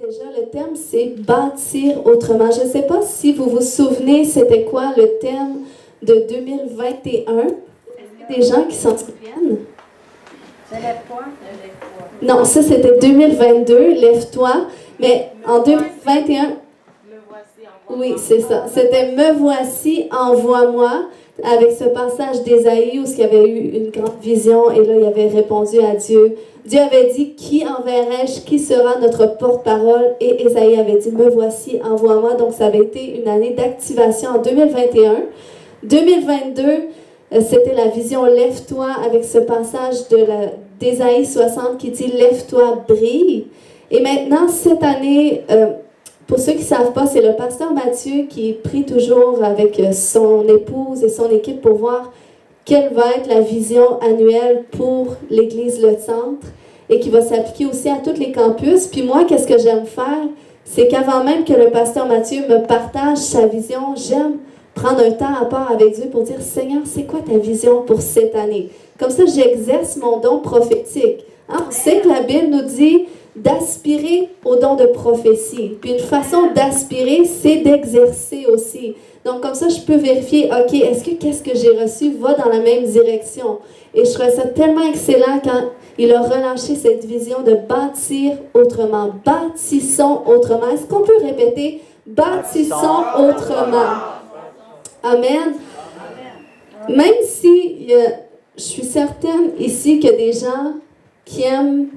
Déjà, le thème, c'est bâtir autrement. Je ne sais pas si vous vous souvenez, c'était quoi le thème de 2021. Est-ce qu'il y a des gens qui s'en souviennent? Lève-toi. Non, ça, c'était 2022, lève-toi. Mais en 2021... Me voici, envoie-moi. Oui, c'est ça. C'était Me voici, envoie-moi, avec ce passage d'Ésaïe où il y avait eu une grande vision et là, il avait répondu à Dieu. Dieu avait dit, qui enverrai-je, qui sera notre porte-parole? Et Ésaïe avait dit, me voici, envoie-moi. Donc, ça avait été une année d'activation en 2021. 2022, c'était la vision Lève-toi avec ce passage d'Ésaïe 60 qui dit, Lève-toi, brille. Et maintenant, cette année... pour ceux qui ne savent pas, c'est le pasteur Mathieu qui prie toujours avec son épouse et son équipe pour voir quelle va être la vision annuelle pour l'Église Le Centre et qui va s'appliquer aussi à tous les campus. Puis moi, qu'est-ce que j'aime faire? C'est qu'avant même que le pasteur Mathieu me partage sa vision, j'aime prendre un temps à part avec Dieu pour dire, Seigneur, c'est quoi ta vision pour cette année? Comme ça, j'exerce mon don prophétique. Hein? On sait que la Bible nous dit d'aspirer au don de prophétie. Puis une façon d'aspirer, c'est d'exercer aussi. Donc comme ça, je peux vérifier, OK, est-ce que qu'est-ce que j'ai reçu va dans la même direction? Et je trouvais ça tellement excellent quand il a relâché cette vision de bâtir autrement. Bâtissons autrement. Est-ce qu'on peut répéter? Bâtissons autrement. Amen. Même si je suis certaine ici qu'il y a des gens qui aiment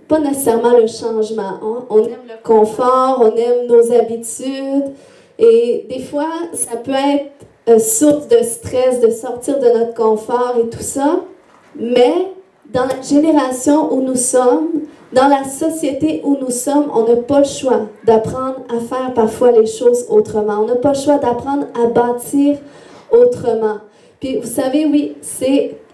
pas nécessairement le changement. Hein? On aime le confort, on aime nos habitudes. Et des fois, ça peut être source de stress de sortir de notre confort et tout ça. Mais dans la génération où nous sommes, dans la société où nous sommes, on n'a pas le choix d'apprendre à faire parfois les choses autrement. On n'a pas le choix d'apprendre à bâtir autrement. Puis vous savez, oui,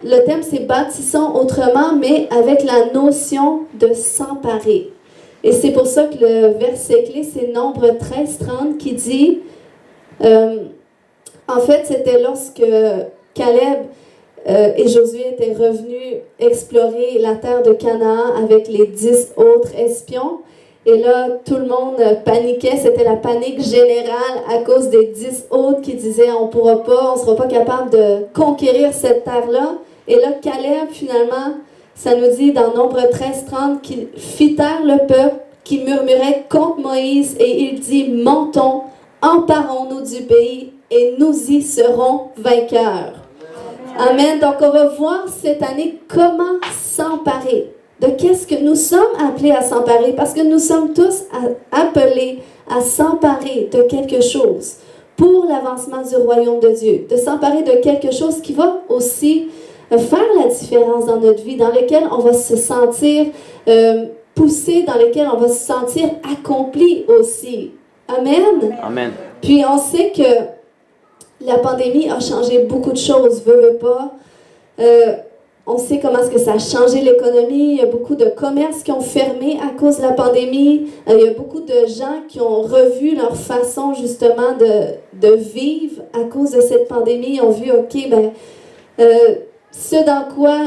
le thème c'est bâtissons autrement, mais avec la notion de s'emparer. Et c'est pour ça que le verset clé, c'est Nombre 13-30 qui dit, en fait, c'était lorsque Caleb et Josué étaient revenus explorer la terre de Canaan avec les 10 autres espions. Et là, tout le monde paniquait. C'était la panique générale à cause des 10 autres qui disaient on ne sera pas capable de conquérir cette terre-là. Et là, Caleb, finalement, ça nous dit dans Nombre 13-30 qu'il fit taire le peuple qui murmurait contre Moïse et il dit montons, emparons-nous du pays et nous y serons vainqueurs. Amen. Donc, on va voir cette année comment s'emparer. De qu'est-ce que nous sommes appelés à s'emparer? Parce que nous sommes tous appelés à s'emparer de quelque chose pour l'avancement du royaume de Dieu. De s'emparer de quelque chose qui va aussi faire la différence dans notre vie, dans lequel on va se sentir poussé, dans lequel on va se sentir accompli aussi. Amen. Amen. Puis on sait que la pandémie a changé beaucoup de choses, veut pas. On sait comment est-ce que ça a changé l'économie. Il y a beaucoup de commerces qui ont fermé à cause de la pandémie. Il y a beaucoup de gens qui ont revu leur façon justement de vivre à cause de cette pandémie. Ils ont vu, OK, ce dans quoi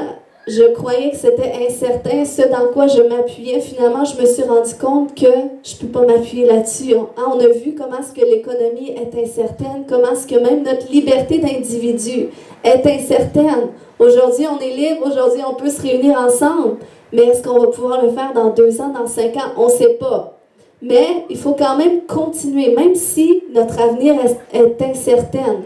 je croyais que c'était incertain, ce dans quoi je m'appuyais, finalement, je me suis rendu compte que je ne peux pas m'appuyer là-dessus. On a vu comment est-ce que l'économie est incertaine, comment est-ce que même notre liberté d'individu est incertaine. Aujourd'hui, on est libre, aujourd'hui, on peut se réunir ensemble, mais est-ce qu'on va pouvoir le faire dans 2 ans, dans 5 ans? On ne sait pas. Mais il faut quand même continuer, même si notre avenir est incertain.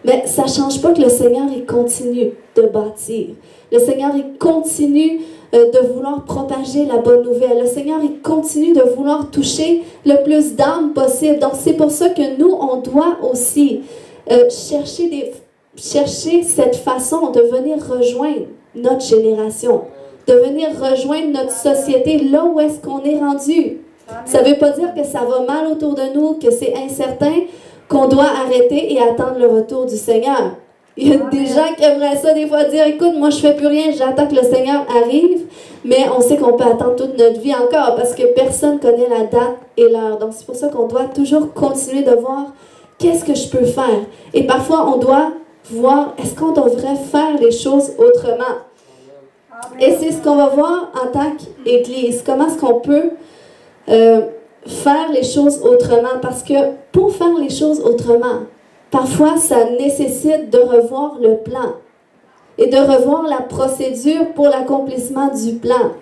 Mais ça ne change pas que le Seigneur, il continue de bâtir. Le Seigneur, il continue de vouloir propager la bonne nouvelle. Le Seigneur, il continue de vouloir toucher le plus d'âmes possible. Donc, c'est pour ça que nous, on doit aussi chercher cette façon de venir rejoindre notre génération, de venir rejoindre notre société là où est-ce qu'on est rendu. Ça ne veut pas dire que ça va mal autour de nous, que c'est incertain, qu'on doit arrêter et attendre le retour du Seigneur. Il y a des gens qui aimeraient ça des fois dire, écoute, moi je fais plus rien, j'attends que le Seigneur arrive, mais on sait qu'on peut attendre toute notre vie encore parce que personne ne connaît la date et l'heure. Donc c'est pour ça qu'on doit toujours continuer de voir qu'est-ce que je peux faire. Et parfois on doit voir, est-ce qu'on devrait faire les choses autrement? Et c'est ce qu'on va voir en tant qu'Église. Comment est-ce qu'on peut faire les choses autrement. Parce que pour faire les choses autrement, parfois ça nécessite de revoir le plan et de revoir la procédure pour l'accomplissement du plan.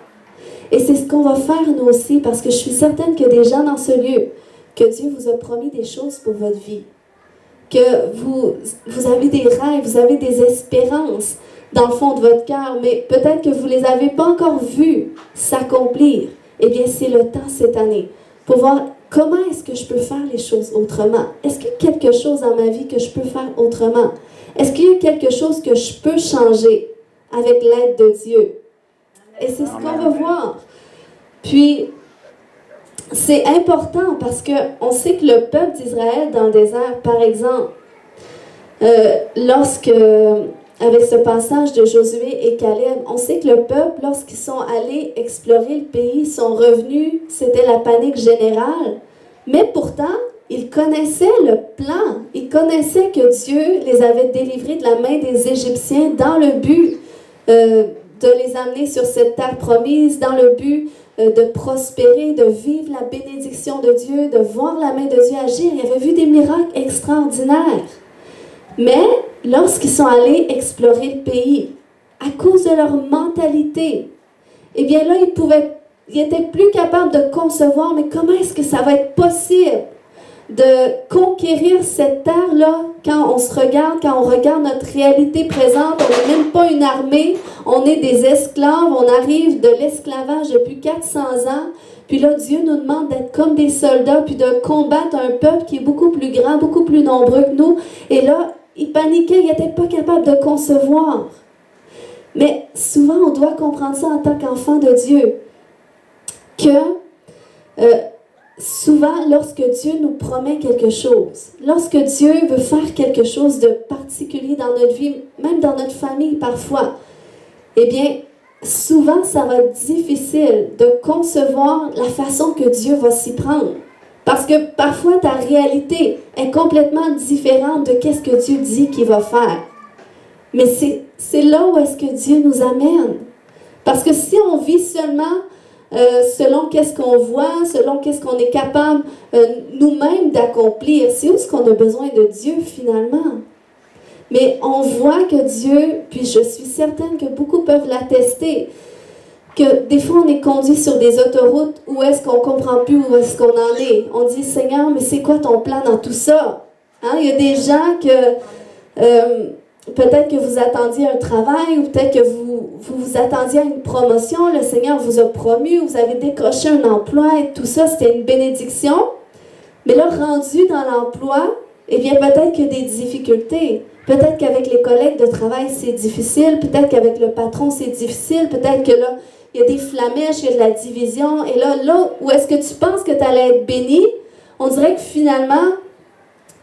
Et c'est ce qu'on va faire nous aussi, parce que je suis certaine que des gens dans ce lieu, que Dieu vous a promis des choses pour votre vie, que vous avez des rêves, vous avez des espérances dans le fond de votre cœur, mais peut-être que vous ne les avez pas encore vus s'accomplir. Eh bien, c'est le temps cette année pour voir comment est-ce que je peux faire les choses autrement. Est-ce qu'il y a quelque chose dans ma vie que je peux faire autrement? Est-ce qu'il y a quelque chose que je peux changer avec l'aide de Dieu? Et c'est ce qu'on va voir. Puis, c'est important parce qu'on sait que le peuple d'Israël dans le désert, par exemple, avec ce passage de Josué et Caleb, on sait que le peuple, lorsqu'ils sont allés explorer le pays, sont revenus, c'était la panique générale. Mais pourtant, ils connaissaient le plan. Ils connaissaient que Dieu les avait délivrés de la main des Égyptiens dans le but de les amener sur cette terre promise, dans le but de prospérer, de vivre la bénédiction de Dieu, de voir la main de Dieu agir. Ils avaient vu des miracles extraordinaires. Mais lorsqu'ils sont allés explorer le pays, à cause de leur mentalité, eh bien là, ils étaient plus capables de concevoir, mais comment est-ce que ça va être possible de conquérir cette terre-là quand on se regarde, quand on regarde notre réalité présente? On n'est même pas une armée, on est des esclaves, on arrive de l'esclavage depuis 400 ans. Puis là, Dieu nous demande d'être comme des soldats, puis de combattre un peuple qui est beaucoup plus grand, beaucoup plus nombreux que nous. Et là, ils paniquaient, ils n'étaient pas capables de concevoir. Mais souvent, on doit comprendre ça en tant qu'enfant de Dieu, que souvent, lorsque Dieu nous promet quelque chose, lorsque Dieu veut faire quelque chose de particulier dans notre vie, même dans notre famille parfois, eh bien, souvent, ça va être difficile de concevoir la façon que Dieu va s'y prendre. Parce que parfois, ta réalité est complètement différente de ce que Dieu dit qu'il va faire. Mais c'est là où est-ce que Dieu nous amène. Parce que si on vit seulement selon qu'est-ce qu'on voit, selon qu'est-ce qu'on est capable nous-mêmes d'accomplir, c'est où est-ce qu'on a besoin de Dieu finalement. Mais on voit que Dieu, puis je suis certaine que beaucoup peuvent l'attester, que des fois on est conduit sur des autoroutes où est-ce qu'on ne comprend plus où est-ce qu'on en est. On dit, Seigneur, mais c'est quoi ton plan dans tout ça? Hein? Il y a des gens que peut-être que vous attendiez un travail ou peut-être que vous attendiez à une promotion. Le Seigneur vous a promu, vous avez décroché un emploi et tout ça, c'était une bénédiction. Mais là, rendu dans l'emploi, eh bien peut-être qu'il y a des difficultés. Peut-être qu'avec les collègues de travail, c'est difficile. Peut-être qu'avec le patron, c'est difficile. Peut-être que là, il y a des flamèches, il y a de la division. Et là où est-ce que tu penses que tu allais être béni, on dirait que finalement,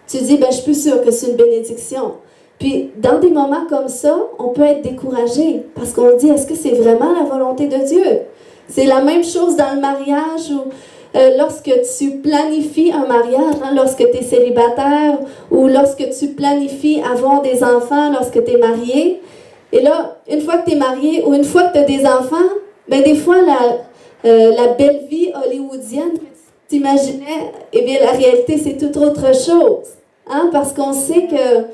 tu dis, je suis plus sûre que c'est une bénédiction. Puis, dans des moments comme ça, on peut être découragé parce qu'on dit, est-ce que c'est vraiment la volonté de Dieu? C'est la même chose dans le mariage où lorsque tu planifies un mariage, lorsque tu es célibataire ou lorsque tu planifies avoir des enfants lorsque tu es marié. Et là, une fois que tu es marié ou une fois que tu as des enfants, des fois, la belle vie hollywoodienne que tu t'imaginais, eh bien, la réalité, c'est toute autre chose. Hein? Parce qu'on sait que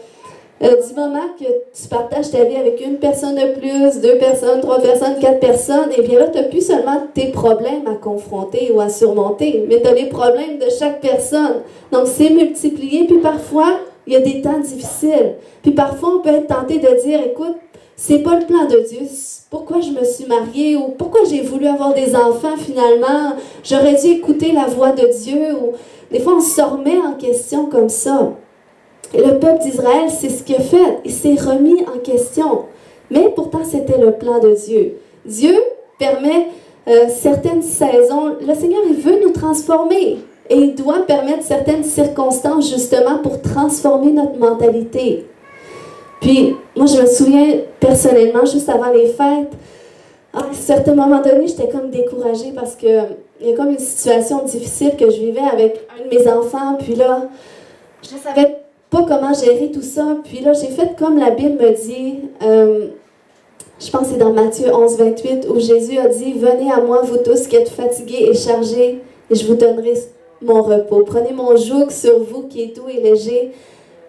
du moment que tu partages ta vie avec une personne de plus, 2 personnes, 3 personnes, 4 personnes, eh bien là, tu n'as plus seulement tes problèmes à confronter ou à surmonter, mais tu as les problèmes de chaque personne. Donc, c'est multiplié, puis parfois, il y a des temps difficiles. Puis parfois, on peut être tenté de dire, écoute, c'est pas le plan de Dieu. Pourquoi je me suis mariée ou pourquoi j'ai voulu avoir des enfants finalement? J'aurais dû écouter la voix de Dieu. Ou des fois, on se remet en question comme ça. Et le peuple d'Israël, c'est ce qu'il a fait. Il s'est remis en question. Mais pourtant, c'était le plan de Dieu. Dieu permet certaines saisons. Le Seigneur, il veut nous transformer. Et il doit permettre certaines circonstances, justement, pour transformer notre mentalité. Puis, moi, je me souviens, personnellement, juste avant les fêtes, à un certain moment donné, j'étais comme découragée parce qu'il y a comme une situation difficile que je vivais avec un de mes enfants. Puis là, je ne savais pas comment gérer tout ça. Puis là, j'ai fait comme la Bible me dit, je pense que c'est dans Matthieu 11, 28, où Jésus a dit, « Venez à moi, vous tous qui êtes fatigués et chargés, et je vous donnerai mon repos. Prenez mon joug sur vous qui est doux et léger.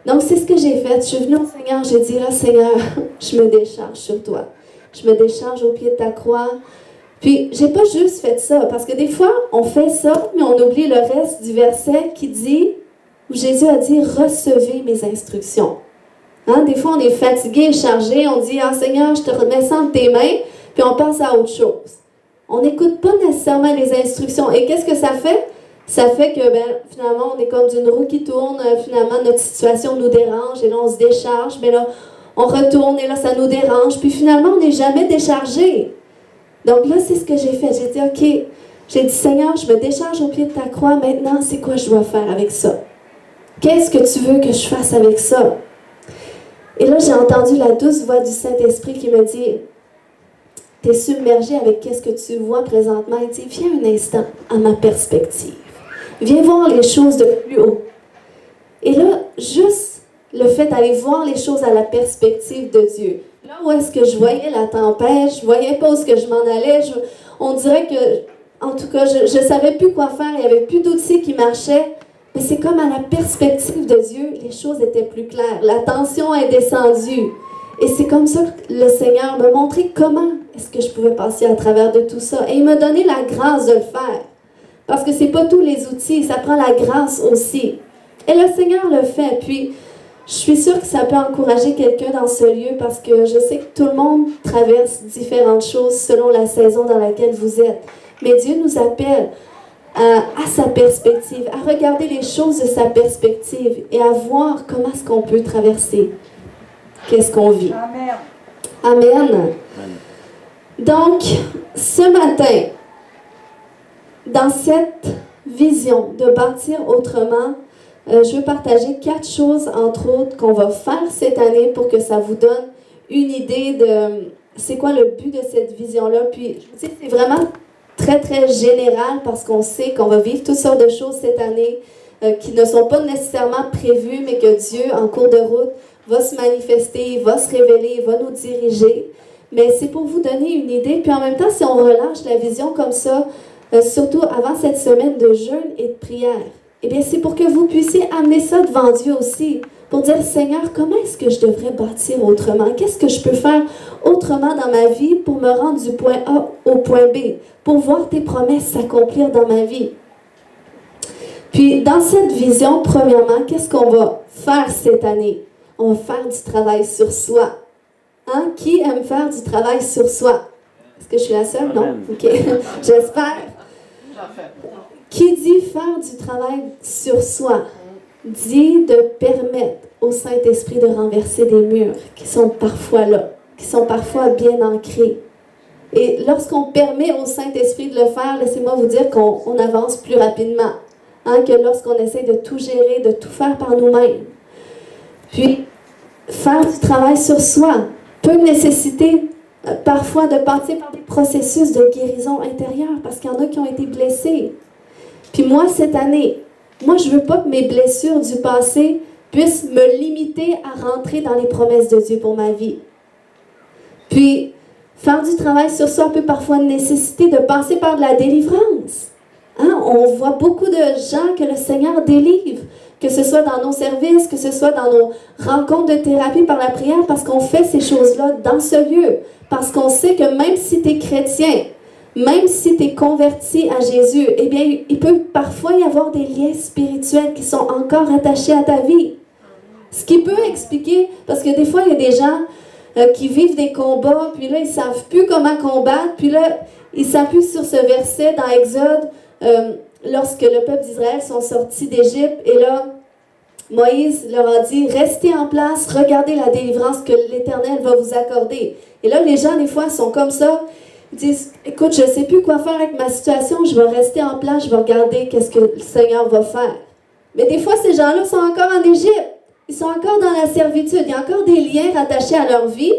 Donc, c'est ce que j'ai fait. Je suis venue au Seigneur, j'ai dit, là, Seigneur, je me décharge sur toi. Je me décharge au pied de ta croix. Puis, j'ai pas juste fait ça, parce que des fois, on fait ça, mais on oublie le reste du verset qui dit, où Jésus a dit, recevez mes instructions. Hein? Des fois, on est fatigué, chargé, on dit, ah Seigneur, je te remets ça entre tes mains, puis on passe à autre chose. On n'écoute pas nécessairement les instructions. Et qu'est-ce que ça fait? Ça fait que finalement, on est comme d'une roue qui tourne, finalement, notre situation nous dérange, et là, on se décharge, mais là, on retourne, et là, ça nous dérange, puis finalement, on n'est jamais déchargé. Donc là, c'est ce que j'ai fait. J'ai dit, OK, j'ai dit, Seigneur, je me décharge au pied de ta croix, maintenant, c'est quoi je dois faire avec ça? Qu'est-ce que tu veux que je fasse avec ça? Et là, j'ai entendu la douce voix du Saint-Esprit qui me dit, tu es submergé avec qu'est-ce que tu vois présentement. Il dit, viens un instant à ma perspective. Viens voir les choses de plus haut. Et là, juste le fait d'aller voir les choses à la perspective de Dieu. Là où est-ce que je voyais la tempête, je voyais pas où est-ce que je m'en allais. On dirait que, en tout cas, je savais plus quoi faire. Il n'y avait plus d'outils qui marchaient. Mais c'est comme à la perspective de Dieu, les choses étaient plus claires. La tension est descendue. Et c'est comme ça que le Seigneur m'a montré comment est-ce que je pouvais passer à travers de tout ça. Et il m'a donné la grâce de le faire. Parce que c'est pas tous les outils, ça prend la grâce aussi. Et le Seigneur le fait. Puis, je suis sûre que ça peut encourager quelqu'un dans ce lieu parce que je sais que tout le monde traverse différentes choses selon la saison dans laquelle vous êtes. Mais Dieu nous appelle à sa perspective, à regarder les choses de sa perspective et à voir comment est-ce qu'on peut traverser. Qu'est-ce qu'on vit. Amen. Amen. Donc, ce matin, dans cette vision de bâtir autrement, je veux partager 4 choses, entre autres, qu'on va faire cette année pour que ça vous donne une idée de c'est quoi le but de cette vision-là. Puis, je vous dis, c'est vraiment très, très général parce qu'on sait qu'on va vivre toutes sortes de choses cette année qui ne sont pas nécessairement prévues, mais que Dieu, en cours de route, va se manifester, va se révéler, va nous diriger. Mais c'est pour vous donner une idée. Puis en même temps, si on relâche la vision comme ça, surtout avant cette semaine de jeûne et de prière, eh bien, c'est pour que vous puissiez amener ça devant Dieu aussi, pour dire, Seigneur, comment est-ce que je devrais bâtir autrement? Qu'est-ce que je peux faire autrement dans ma vie pour me rendre du point A au point B, pour voir tes promesses s'accomplir dans ma vie? Puis, dans cette vision, premièrement, qu'est-ce qu'on va faire cette année? On va faire du travail sur soi. Hein? Qui aime faire du travail sur soi? Est-ce que je suis la seule? Non? OK. J'espère. Qui dit faire du travail sur soi, dit de permettre au Saint-Esprit de renverser des murs qui sont parfois là, qui sont parfois bien ancrés. Et lorsqu'on permet au Saint-Esprit de le faire, laissez-moi vous dire qu'on avance plus rapidement que lorsqu'on essaie de tout gérer, de tout faire par nous-mêmes. Puis, faire du travail sur soi peut nécessiter parfois de passer par des processus de guérison intérieure parce qu'il y en a qui ont été blessés. Puis moi, cette année, je ne veux pas que mes blessures du passé puissent me limiter à rentrer dans les promesses de Dieu pour ma vie. Puis, faire du travail sur soi peut parfois nécessiter de passer par de la délivrance. On voit beaucoup de gens que le Seigneur délivre, que ce soit dans nos services, que ce soit dans nos rencontres de thérapie par la prière, parce qu'on fait ces choses-là dans ce lieu. Parce qu'on sait que même si tu es chrétien, même si tu es converti à Jésus, eh bien, il peut parfois y avoir des liens spirituels qui sont encore attachés à ta vie. Ce qui peut expliquer, parce que des fois, il y a des gens qui vivent des combats, puis là, ils ne savent plus comment combattre, puis là, ils s'appuient sur ce verset dans Exode, lorsque le peuple d'Israël sont sortis d'Égypte, et là, Moïse leur a dit, restez en place, regardez la délivrance que l'Éternel va vous accorder. Et là, les gens, des fois, sont comme ça, ils disent, écoute, je ne sais plus quoi faire avec ma situation, je vais rester en place, je vais regarder qu'est-ce que le Seigneur va faire. Mais des fois, ces gens-là sont encore en Égypte. Ils sont encore dans la servitude. Il y a encore des liens rattachés à leur vie.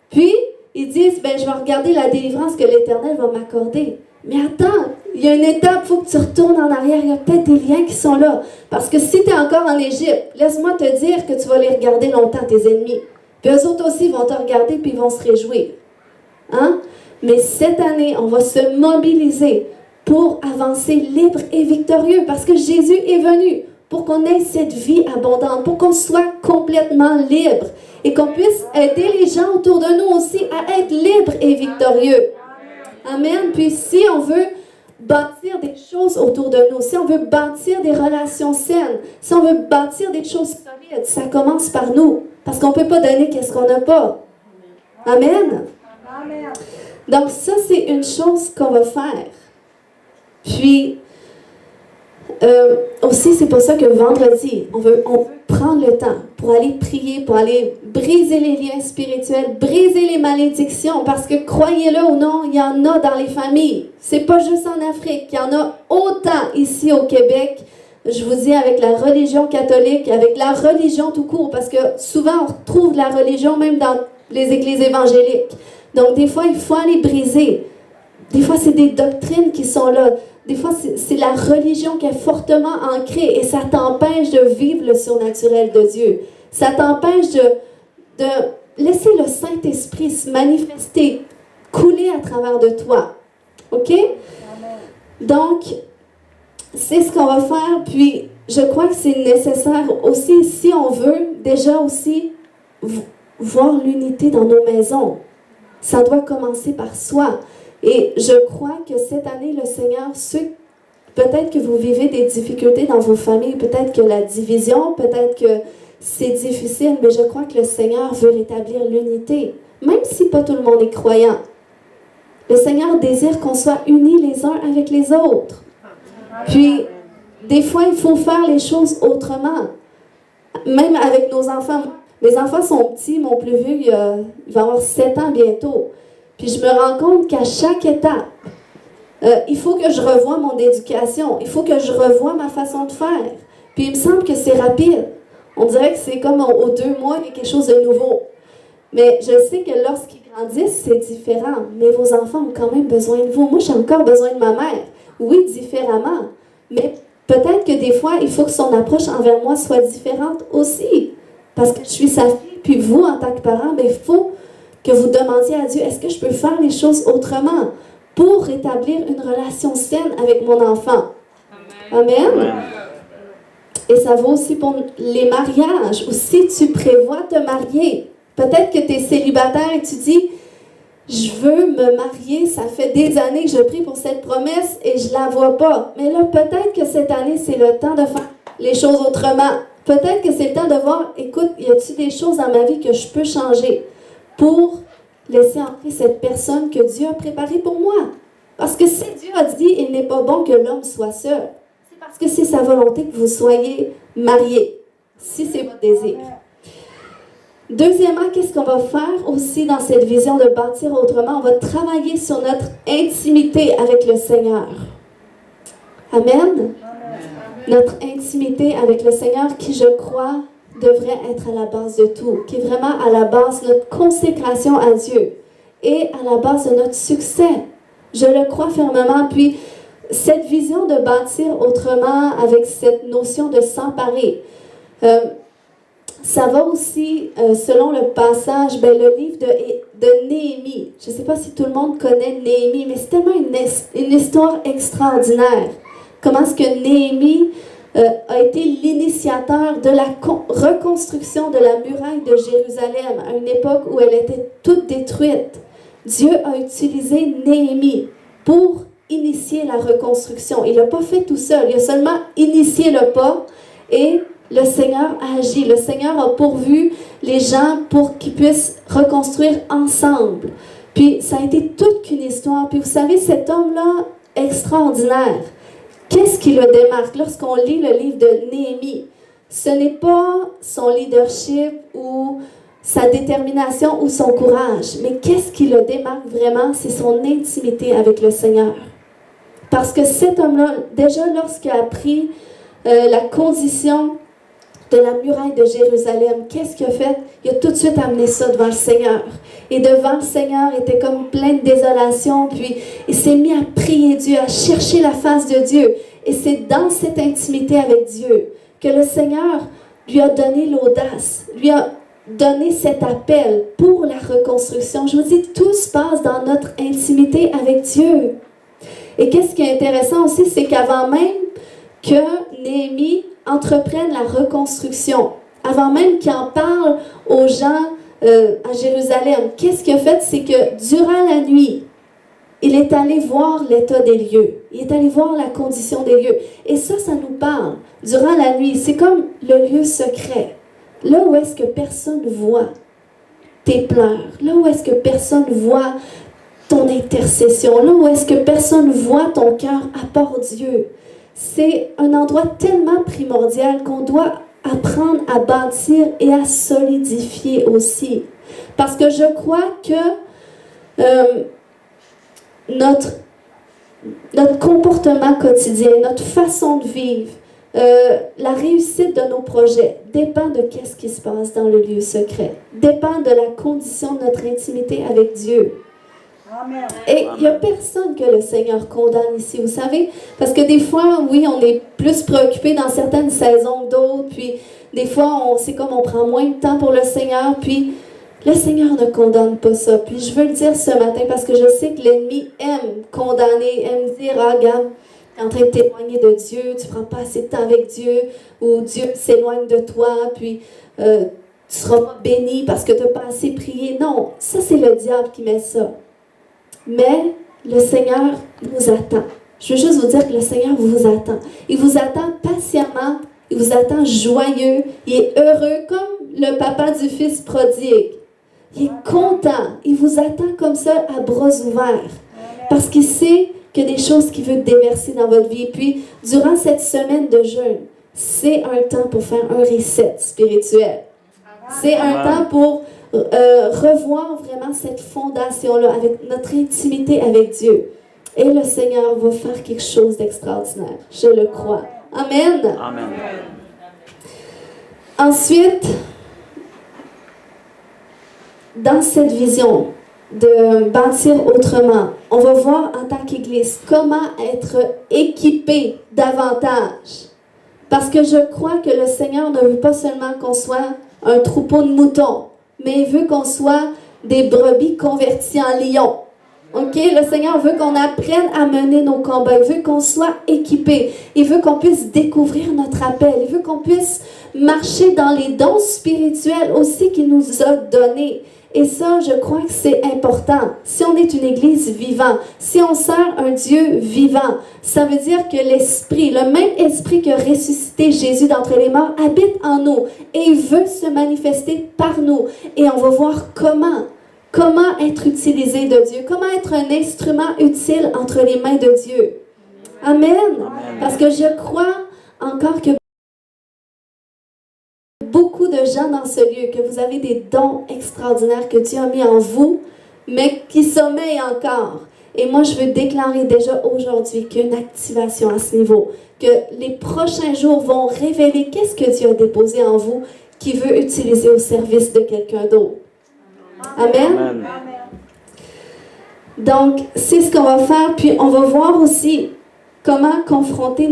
Puis, ils disent, je vais regarder la délivrance que l'Éternel va m'accorder. Mais attends, il y a une étape, il faut que tu retournes en arrière. Il y a peut-être des liens qui sont là. Parce que si tu es encore en Égypte, laisse-moi te dire que tu vas les regarder longtemps, tes ennemis. Puis eux autres aussi vont te regarder puis ils vont se réjouir. Mais cette année, on va se mobiliser pour avancer libre et victorieux. Parce que Jésus est venu pour qu'on ait cette vie abondante, pour qu'on soit complètement libre et qu'on puisse aider les gens autour de nous aussi à être libres et victorieux. Amen. Puis si on veut bâtir des choses autour de nous, si on veut bâtir des relations saines, si on veut bâtir des choses solides, ça commence par nous. Parce qu'on ne peut pas donner qu'est-ce qu'on n'a pas. Amen. Amen. Donc ça, c'est une chose qu'on va faire. Puis, aussi, c'est pour ça que vendredi, on veut prendre le temps pour aller prier, pour aller briser les liens spirituels, briser les malédictions, parce que croyez-le ou non, il y en a dans les familles. C'est pas juste en Afrique, il y en a autant ici au Québec. Je vous dis, avec la religion catholique, avec la religion tout court, parce que souvent on retrouve de la religion même dans les églises évangéliques. Donc des fois, il faut aller briser. Des fois, c'est des doctrines qui sont là. Des fois, c'est la religion qui est fortement ancrée et ça t'empêche de vivre le surnaturel de Dieu. Ça t'empêche de laisser le Saint-Esprit se manifester, couler à travers de toi. OK? Donc, c'est ce qu'on va faire. Puis, je crois que c'est nécessaire aussi, si on veut, déjà aussi voir l'unité dans nos maisons. Ça doit commencer par soi. Et je crois que cette année, le Seigneur, peut-être que vous vivez des difficultés dans vos familles, peut-être que la division, peut-être que c'est difficile, mais je crois que le Seigneur veut rétablir l'unité, même si pas tout le monde est croyant. Le Seigneur désire qu'on soit unis les uns avec les autres. Puis, des fois, il faut faire les choses autrement. Même avec nos enfants. Mes enfants sont petits, mon plus vieux, il va avoir 7 ans bientôt. Puis je me rends compte qu'à chaque étape, il faut que je revoie mon éducation. Il faut que je revoie ma façon de faire. Puis il me semble que c'est rapide. On dirait que c'est comme aux 2 mois, il y a quelque chose de nouveau. Mais je sais que lorsqu'ils grandissent, c'est différent. Mais vos enfants ont quand même besoin de vous. Moi, j'ai encore besoin de ma mère. Oui, différemment. Mais peut-être que des fois, il faut que son approche envers moi soit différente aussi. Parce que je suis sa fille. Puis vous, en tant que parent, il faut que vous demandiez à Dieu, est-ce que je peux faire les choses autrement pour rétablir une relation saine avec mon enfant? Amen. Amen. Et ça vaut aussi pour les mariages, ou si tu prévois te marier. Peut-être que tu es célibataire et tu dis, je veux me marier, ça fait des années que je prie pour cette promesse et je ne la vois pas. Mais là, peut-être que cette année, c'est le temps de faire les choses autrement. Peut-être que c'est le temps de voir, écoute, y a-t-il des choses dans ma vie que je peux changer pour laisser entrer cette personne que Dieu a préparée pour moi. Parce que si Dieu a dit, il n'est pas bon que l'homme soit seul, c'est parce que c'est sa volonté que vous soyez mariés, si c'est votre désir. Deuxièmement, qu'est-ce qu'on va faire aussi dans cette vision de bâtir autrement? On va travailler sur notre intimité avec le Seigneur. Amen. Notre intimité avec le Seigneur qui, je crois, devrait être à la base de tout, qui est vraiment à la base de notre consécration à Dieu et à la base de notre succès. Je le crois fermement. Puis, cette vision de bâtir autrement avec cette notion de s'emparer, ça va aussi, selon le passage, le livre de Néhémie. Je ne sais pas si tout le monde connaît Néhémie, mais c'est tellement une histoire extraordinaire. Comment est-ce que Néhémie a été l'initiateur de la reconstruction de la muraille de Jérusalem à une époque où elle était toute détruite. Dieu a utilisé Néhémie pour initier la reconstruction. Il n'a pas fait tout seul, il a seulement initié le pas et le Seigneur a agi. Le Seigneur a pourvu les gens pour qu'ils puissent reconstruire ensemble. Puis ça a été toute qu'une histoire. Puis vous savez, cet homme-là, extraordinaire, qu'est-ce qui le démarque? Lorsqu'on lit le livre de Néhémie, ce n'est pas son leadership ou sa détermination ou son courage, mais qu'est-ce qui le démarque vraiment? C'est son intimité avec le Seigneur. Parce que cet homme-là, déjà lorsqu'il a appris la condition de la muraille de Jérusalem, qu'est-ce qu'il a fait? Il a tout de suite amené ça devant le Seigneur. Et devant le Seigneur, il était comme plein de désolation, puis il s'est mis à prier Dieu, à chercher la face de Dieu. Et c'est dans cette intimité avec Dieu que le Seigneur lui a donné l'audace, lui a donné cet appel pour la reconstruction. Je vous dis, tout se passe dans notre intimité avec Dieu. Et qu'est-ce qui est intéressant aussi, c'est qu'avant même que Néhémie entreprenne la reconstruction, avant même qu'il en parle aux gens à Jérusalem, qu'est-ce qu'il a fait? C'est que durant la nuit, il est allé voir l'état des lieux. Il est allé voir la condition des lieux. Et ça nous parle. Durant la nuit, c'est comme le lieu secret. Là où est-ce que personne voit tes pleurs. Là où est-ce que personne voit ton intercession. Là où est-ce que personne voit ton cœur à part Dieu. C'est un endroit tellement primordial qu'on doit apprendre à bâtir et à solidifier aussi. Parce que je crois que notre comportement quotidien, notre façon de vivre, la réussite de nos projets dépend de qu'est-ce qui se passe dans le lieu secret, dépend de la condition de notre intimité avec Dieu. Amen. Et il n'y a personne que le Seigneur condamne ici, vous savez, parce que des fois, oui, on est plus préoccupé dans certaines saisons que d'autres, puis des fois, c'est comme on prend moins de temps pour le Seigneur, puis le Seigneur ne condamne pas ça. Puis je veux le dire ce matin parce que je sais que l'ennemi aime condamner, aime dire, ah, regarde, tu es en train de t'éloigner de Dieu, tu ne prends pas assez de temps avec Dieu, ou Dieu s'éloigne de toi, puis tu ne seras pas béni parce que tu n'as pas assez prié. Non, ça c'est le diable qui met ça. Mais le Seigneur nous attend. Je veux juste vous dire que le Seigneur vous attend. Il vous attend patiemment, il vous attend joyeux, il est heureux comme le papa du fils prodigue. Il est content, il vous attend comme ça à bras ouverts. Parce qu'il sait qu'il y a des choses qu'il veut déverser dans votre vie. Et puis, durant cette semaine de jeûne, c'est un temps pour faire un reset spirituel. C'est un temps pour revoir vraiment cette fondation-là avec notre intimité avec Dieu. Et le Seigneur va faire quelque chose d'extraordinaire. Je le crois. Amen. Amen. Ensuite, dans cette vision de bâtir autrement, on va voir en tant qu'Église comment être équipé davantage. Parce que je crois que le Seigneur ne veut pas seulement qu'on soit un troupeau de moutons, mais il veut qu'on soit des brebis convertis en lions. OK? Le Seigneur veut qu'on apprenne à mener nos combats. Il veut qu'on soit équipés. Il veut qu'on puisse découvrir notre appel. Il veut qu'on puisse marcher dans les dons spirituels aussi qu'il nous a donnés. Et ça, je crois que c'est important. Si on est une église vivante, si on sert un Dieu vivant, ça veut dire que l'Esprit, le même Esprit qui a ressuscité Jésus d'entre les morts, habite en nous et il veut se manifester par nous. Et on va voir comment être utilisé de Dieu, comment être un instrument utile entre les mains de Dieu. Amen. Parce que je crois encore que beaucoup de gens dans ce lieu, que vous avez des dons extraordinaires que Dieu a mis en vous, mais qui sommeillent encore. Et moi, je veux déclarer déjà aujourd'hui qu'il y a une activation à ce niveau, que les prochains jours vont révéler qu'est-ce que Dieu a déposé en vous, qu'il veut utiliser au service de quelqu'un d'autre. Amen. Amen. Donc, c'est ce qu'on va faire, puis on va voir aussi comment confronter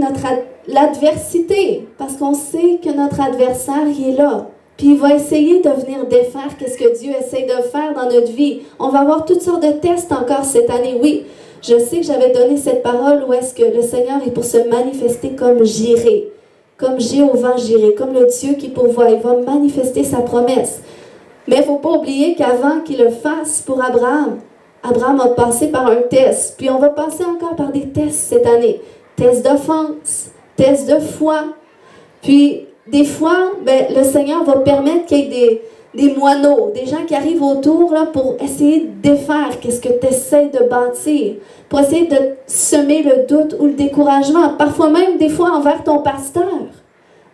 l'adversité, parce qu'on sait que notre adversaire, il est là. Puis il va essayer de venir défaire qu'est-ce que Dieu essaie de faire dans notre vie. On va avoir toutes sortes de tests encore cette année. Oui, je sais que j'avais donné cette parole où est-ce que le Seigneur est pour se manifester comme Jiré, comme Jéhovah Jiré, comme le Dieu qui pourvoit. Il va manifester sa promesse. Mais il ne faut pas oublier qu'avant qu'il le fasse pour Abraham, Abraham a passé par un test. Puis on va passer encore par des tests cette année. Test d'offense, test de foi. Puis des fois, le Seigneur va permettre qu'il y ait des moineaux, des gens qui arrivent autour là, pour essayer de défaire qu'est-ce que tu essaies de bâtir, pour essayer de semer le doute ou le découragement, parfois même des fois envers ton pasteur.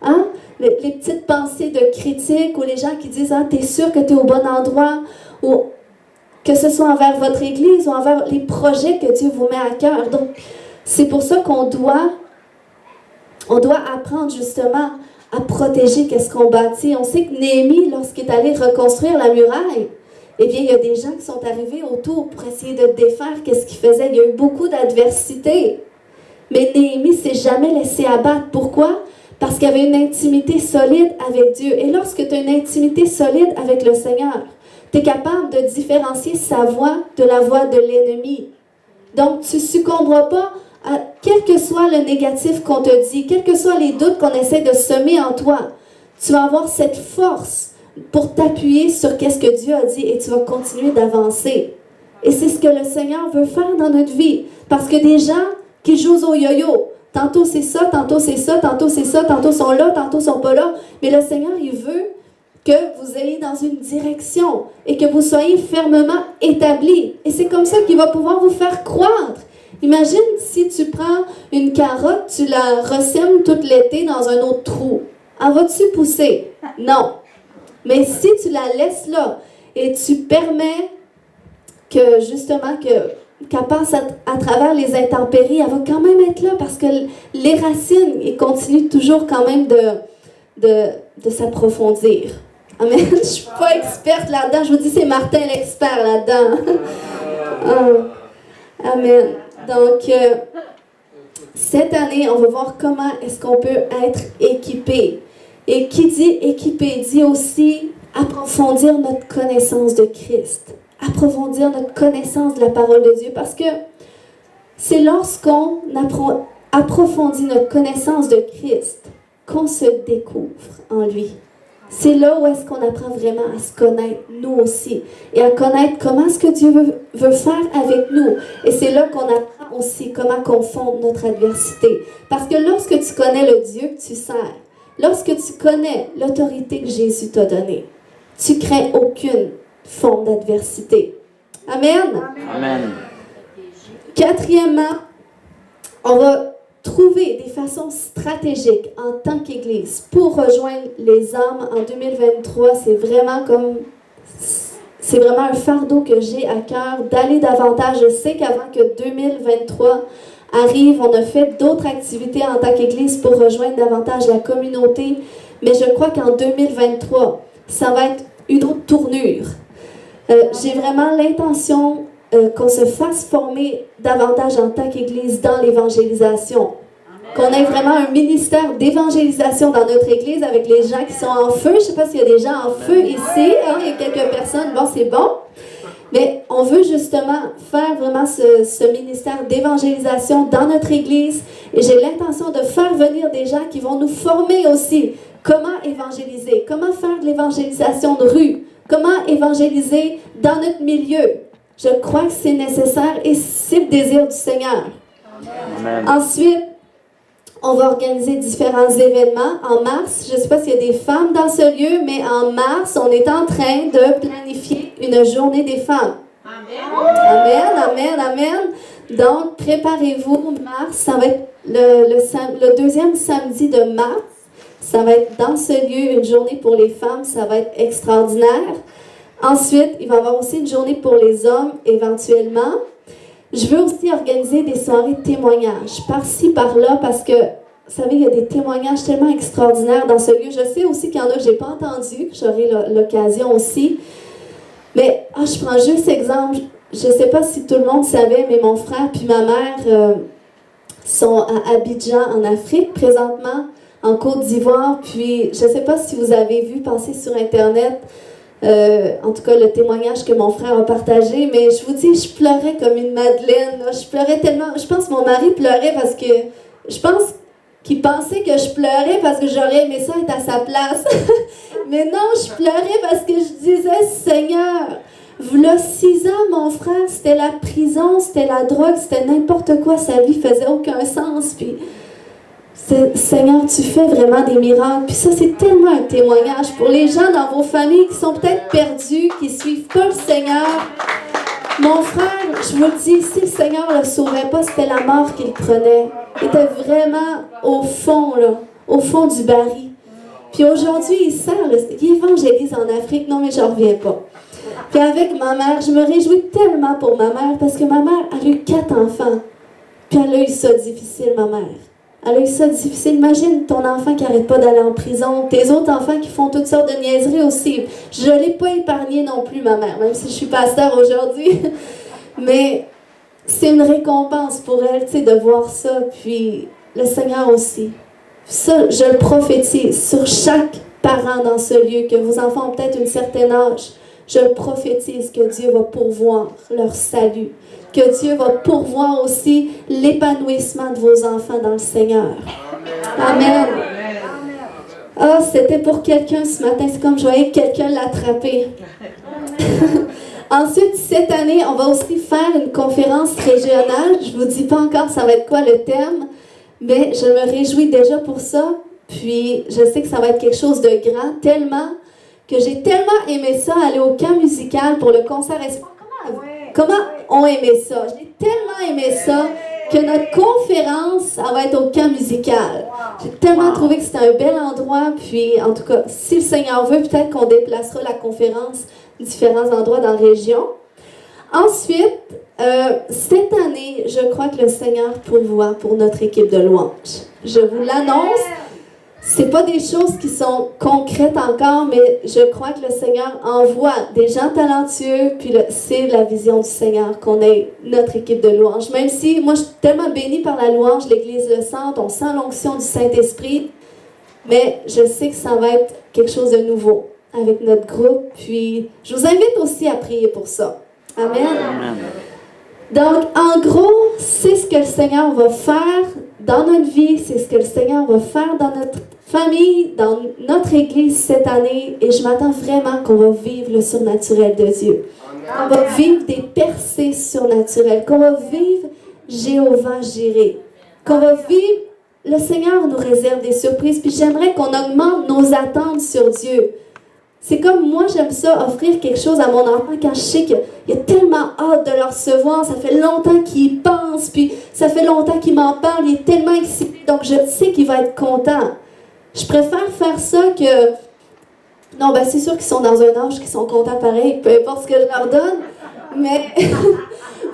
Hein? Les petites pensées de critique ou les gens qui disent « Ah, t'es sûr que tu es au bon endroit » ou que ce soit envers votre Église ou envers les projets que Dieu vous met à cœur. Donc, c'est pour ça qu'on doit apprendre justement à protéger qu'est-ce qu'on bâtit. On sait que Néhémie, lorsqu'il est allé reconstruire la muraille, eh bien, il y a des gens qui sont arrivés autour pour essayer de défaire qu'est-ce qu'il faisait. Il y a eu beaucoup d'adversité. Mais Néhémie ne s'est jamais laissé abattre. Pourquoi? Parce qu'il y avait une intimité solide avec Dieu. Et lorsque tu as une intimité solide avec le Seigneur, tu es capable de différencier sa voix de la voix de l'ennemi. Donc, tu ne succomberas pas à quel que soit le négatif qu'on te dit, quels que soient les doutes qu'on essaie de semer en toi. Tu vas avoir cette force pour t'appuyer sur qu'est-ce que Dieu a dit et tu vas continuer d'avancer. Et c'est ce que le Seigneur veut faire dans notre vie. Parce que des gens qui jouent au yo-yo, tantôt c'est ça, tantôt c'est ça, tantôt c'est ça, tantôt sont là, tantôt sont pas là. Mais le Seigneur, il veut que vous ayez dans une direction et que vous soyez fermement établis. Et c'est comme ça qu'il va pouvoir vous faire croître. Imagine si tu prends une carotte, tu la ressèmes toute l'été dans un autre trou. En vas-tu pousser? Non. Mais si tu la laisses là et tu permets que justement qu'elle passe à travers les intempéries, elle va quand même être là parce que les racines, ils continuent toujours quand même de s'approfondir. Amen. Je ne suis pas experte là-dedans. Je vous dis, c'est Martin l'expert là-dedans. Amen. Donc, cette année, on va voir comment est-ce qu'on peut être équipé. Et qui dit équipé, dit aussi approfondir notre connaissance de Christ. Approfondir notre connaissance de la parole de Dieu. Parce que c'est lorsqu'on approfondit notre connaissance de Christ qu'on se découvre en lui. C'est là où est-ce qu'on apprend vraiment à se connaître, nous aussi, et à connaître comment est-ce que Dieu veut faire avec nous. Et c'est là qu'on apprend aussi comment confondre notre adversité. Parce que lorsque tu connais le Dieu que tu sers, lorsque tu connais l'autorité que Jésus t'a donnée, tu ne crains aucune forme d'adversité. Amen. Amen. Quatrièmement, on va trouver des façons stratégiques en tant qu'Église pour rejoindre les âmes en 2023. C'est vraiment un fardeau que j'ai à cœur d'aller davantage. Je sais qu'avant que 2023 arrive, on a fait d'autres activités en tant qu'Église pour rejoindre davantage la communauté, mais je crois qu'en 2023, ça va être une autre tournure. J'ai vraiment l'intention qu'on se fasse former davantage en tant qu'Église dans l'évangélisation. Qu'on ait vraiment un ministère d'évangélisation dans notre Église avec les gens qui sont en feu. Je ne sais pas s'il y a des gens en feu ici. Hein? Il y a quelques personnes. Bon, c'est bon. Mais on veut justement faire vraiment ce ministère d'évangélisation dans notre Église. Et j'ai l'intention de faire venir des gens qui vont nous former aussi. Comment évangéliser? Comment faire de l'évangélisation de rue? Comment évangéliser dans notre milieu? Je crois que c'est nécessaire et c'est le désir du Seigneur. Amen. Ensuite, on va organiser différents événements en mars. Je ne sais pas s'il y a des femmes dans ce lieu, mais en mars, on est en train de planifier une journée des femmes. Amen, amen, amen. Donc, préparez-vous. Mars, ça va être le deuxième samedi de mars. Ça va être dans ce lieu une journée pour les femmes. Ça va être extraordinaire. Ensuite, il va y avoir aussi une journée pour les hommes, éventuellement. Je veux aussi organiser des soirées de témoignages, par-ci, par-là, parce que, vous savez, il y a des témoignages tellement extraordinaires dans ce lieu. Je sais aussi qu'il y en a que je n'ai pas entendu, que j'aurai l'occasion aussi. Mais, je prends juste exemple. Je ne sais pas si tout le monde savait, mais mon frère puis ma mère sont à Abidjan, en Afrique, présentement, en Côte d'Ivoire. Puis, je ne sais pas si vous avez vu passer sur Internet, en tout cas le témoignage que mon frère a partagé, mais je vous dis, je pleurais comme une madeleine. Je pleurais tellement. Je pense que mon mari pleurait parce que je pense qu'il pensait que je pleurais parce que j'aurais aimé ça être à sa place. Mais non, je pleurais parce que je disais, Seigneur, v'là 6 ans, mon frère, c'était la prison, c'était la drogue, c'était n'importe quoi, sa vie faisait aucun sens. Puis Seigneur, tu fais vraiment des miracles. Puis ça, c'est tellement un témoignage pour les gens dans vos familles qui sont peut-être perdus, qui ne suivent pas le Seigneur. Mon frère, je vous le dis, si le Seigneur ne le sauvait pas, c'était la mort qu'il prenait. Il était vraiment au fond, là, au fond du baril. Puis aujourd'hui, il évangélise en Afrique. Non, mais j'en reviens pas. Puis avec ma mère, je me réjouis tellement pour ma mère parce que ma mère, elle a eu 4 enfants. Puis elle a eu ça difficile, ma mère. Elle a eu ça difficile. Imagine ton enfant qui n'arrête pas d'aller en prison, tes autres enfants qui font toutes sortes de niaiseries aussi. Je ne l'ai pas épargné non plus, ma mère, même si je suis pasteur aujourd'hui. Mais c'est une récompense pour elle, tu sais, de voir ça. Puis le Seigneur aussi. Ça, je le prophétise sur chaque parent dans ce lieu, que vos enfants ont peut-être un certain âge. Je prophétise que Dieu va pourvoir leur salut, que Dieu va pourvoir aussi l'épanouissement de vos enfants dans le Seigneur. Amen. Ah, c'était pour quelqu'un ce matin, c'est comme je voyais quelqu'un l'attraper. Ensuite, cette année, on va aussi faire une conférence régionale. Je ne vous dis pas encore ça va être quoi le thème, mais je me réjouis déjà pour ça. Puis, je sais que ça va être quelque chose de grand, tellement que j'ai tellement aimé ça, aller au camp musical pour le concert Espoir. Comment on aimait ça? J'ai tellement aimé ça que notre conférence, ça va être au camp musical. J'ai tellement trouvé que c'était un bel endroit. Puis, en tout cas, si le Seigneur veut, peut-être qu'on déplacera la conférence à différents endroits dans la région. Ensuite, cette année, je crois que le Seigneur pourvoit pour notre équipe de louange. Je vous l'annonce. C'est pas des choses qui sont concrètes encore, mais je crois que le Seigneur envoie des gens talentueux, puis c'est la vision du Seigneur qu'on ait notre équipe de louange. Même si, moi, je suis tellement bénie par la louange, l'Église le sent, on sent l'onction du Saint-Esprit, mais je sais que ça va être quelque chose de nouveau avec notre groupe, puis je vous invite aussi à prier pour ça. Amen. Amen. Donc, en gros, c'est ce que le Seigneur va faire dans notre vie, c'est ce que le Seigneur va faire dans notre famille, dans notre Église cette année, et je m'attends vraiment qu'on va vivre le surnaturel de Dieu. Qu'on va vivre des percées surnaturelles, qu'on va vivre Jéhovah Jireh, qu'on va vivre, le Seigneur nous réserve des surprises, puis j'aimerais qu'on augmente nos attentes sur Dieu. C'est comme moi, j'aime ça, offrir quelque chose à mon enfant quand je sais qu'il a tellement hâte de le recevoir. Ça fait longtemps qu'il y pense, puis ça fait longtemps qu'il m'en parle. Il est tellement excité, donc je sais qu'il va être content. Je préfère faire ça que... Non, ben c'est sûr qu'ils sont dans un âge qu'ils sont contents pareil, peu importe ce que je leur donne, mais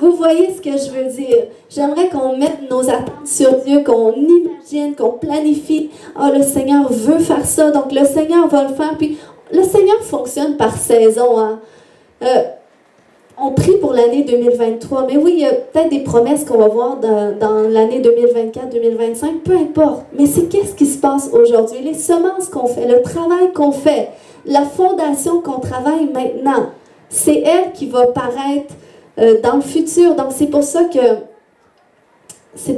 vous voyez ce que je veux dire. J'aimerais qu'on mette nos attentes sur Dieu, qu'on imagine, qu'on planifie. Ah, le Seigneur veut faire ça, donc le Seigneur va le faire, puis... Le Seigneur fonctionne par saison. Hein. On prie pour l'année 2023, mais oui, il y a peut-être des promesses qu'on va voir dans l'année 2024-2025, peu importe. Mais c'est qu'est-ce qui se passe aujourd'hui? Les semences qu'on fait, le travail qu'on fait, la fondation qu'on travaille maintenant, c'est elle qui va paraître dans le futur. Donc c'est pour ça que c'est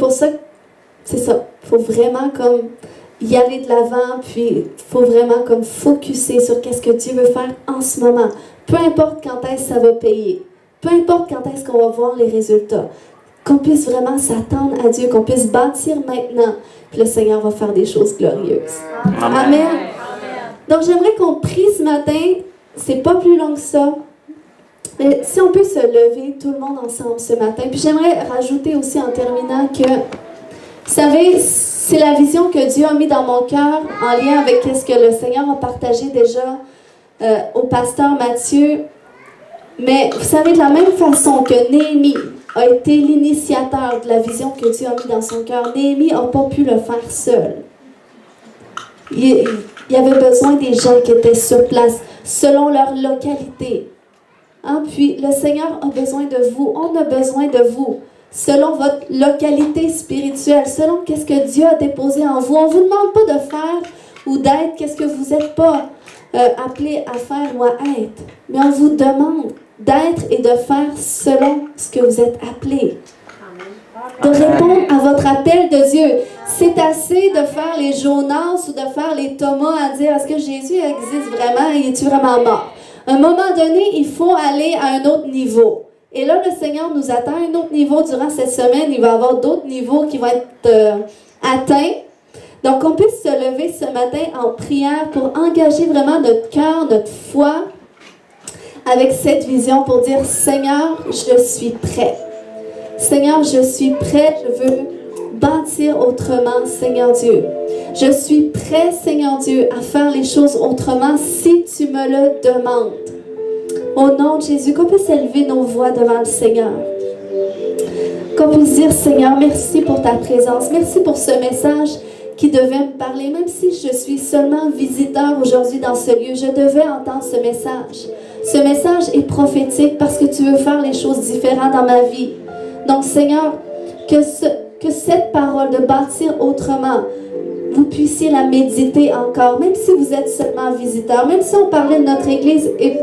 ça. Il faut vraiment comme y aller de l'avant, puis il faut vraiment comme focusser sur qu'est-ce que Dieu veut faire en ce moment. Peu importe quand est-ce que ça va payer, peu importe quand est-ce qu'on va voir les résultats, qu'on puisse vraiment s'attendre à Dieu, qu'on puisse bâtir maintenant, puis le Seigneur va faire des choses glorieuses. Amen. Amen. Donc j'aimerais qu'on prie ce matin, c'est pas plus long que ça, mais si on peut se lever tout le monde ensemble ce matin, puis j'aimerais rajouter aussi en terminant que, vous savez, c'est la vision que Dieu a mis dans mon cœur en lien avec ce que le Seigneur a partagé déjà au pasteur Mathieu. Mais vous savez, de la même façon que Néhémie a été l'initiateur de la vision que Dieu a mis dans son cœur, Néhémie n'a pas pu le faire seul. Il y avait besoin des gens qui étaient sur place, selon leur localité. Hein? Puis le Seigneur a besoin de vous, on a besoin de vous. Selon votre localité spirituelle, selon qu'est-ce que Dieu a déposé en vous. On ne vous demande pas de faire ou d'être qu'est-ce que vous n'êtes pas appelé à faire ou à être. Mais on vous demande d'être et de faire selon ce que vous êtes appelé. De répondre à votre appel de Dieu. C'est assez de faire les Jonas ou de faire les Thomas à dire est-ce que Jésus existe vraiment et est-il vraiment mort? À un moment donné, il faut aller à un autre niveau. Et là, le Seigneur nous attend à un autre niveau durant cette semaine. Il va y avoir d'autres niveaux qui vont être atteints. Donc, on puisse se lever ce matin en prière pour engager vraiment notre cœur, notre foi avec cette vision pour dire « Seigneur, je suis prêt. Seigneur, je suis prêt. Je veux bâtir autrement, Seigneur Dieu. Je suis prêt, Seigneur Dieu, à faire les choses autrement si tu me le demandes. » Au nom de Jésus, qu'on puisse élever nos voix devant le Seigneur. Qu'on puisse dire, Seigneur, merci pour ta présence. Merci pour ce message qui devait me parler. Même si je suis seulement visiteur aujourd'hui dans ce lieu, je devais entendre ce message. Ce message est prophétique parce que tu veux faire les choses différentes dans ma vie. Donc, Seigneur, que cette parole de bâtir autrement, vous puissiez la méditer encore, même si vous êtes seulement visiteur, même si on parlait de notre Église et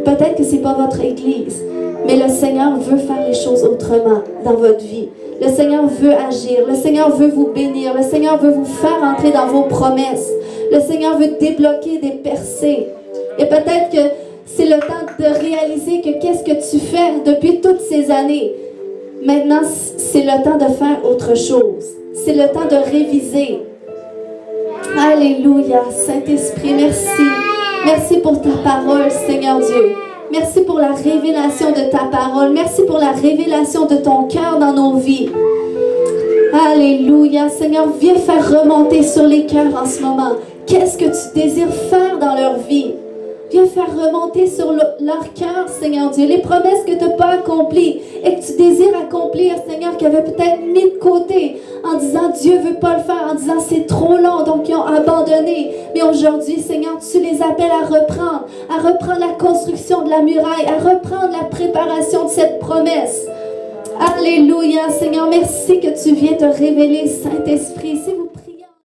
Peut-être que ce n'est pas votre église, mais le Seigneur veut faire les choses autrement dans votre vie. Le Seigneur veut agir. Le Seigneur veut vous bénir. Le Seigneur veut vous faire entrer dans vos promesses. Le Seigneur veut débloquer des percées. Et peut-être que c'est le temps de réaliser que qu'est-ce que tu fais depuis toutes ces années. Maintenant, c'est le temps de faire autre chose. C'est le temps de réviser. Alléluia. Saint-Esprit, merci. Merci pour ta parole, Seigneur Dieu. Merci pour la révélation de ta parole. Merci pour la révélation de ton cœur dans nos vies. Alléluia. Seigneur, viens faire remonter sur les cœurs en ce moment. Qu'est-ce que tu désires faire dans leur vie? Viens faire remonter sur leur cœur, Seigneur Dieu, les promesses que tu n'as pas accomplies et que tu désires accomplir, Seigneur, qui avaient peut-être mis de côté en disant Dieu ne veut pas le faire, en disant c'est trop long, donc ils ont abandonné. Mais aujourd'hui, Seigneur, tu les appelles à reprendre la construction de la muraille, à reprendre la préparation de cette promesse. Alléluia, Seigneur, merci que tu viens te révéler, Saint-Esprit. S'il vous plaît.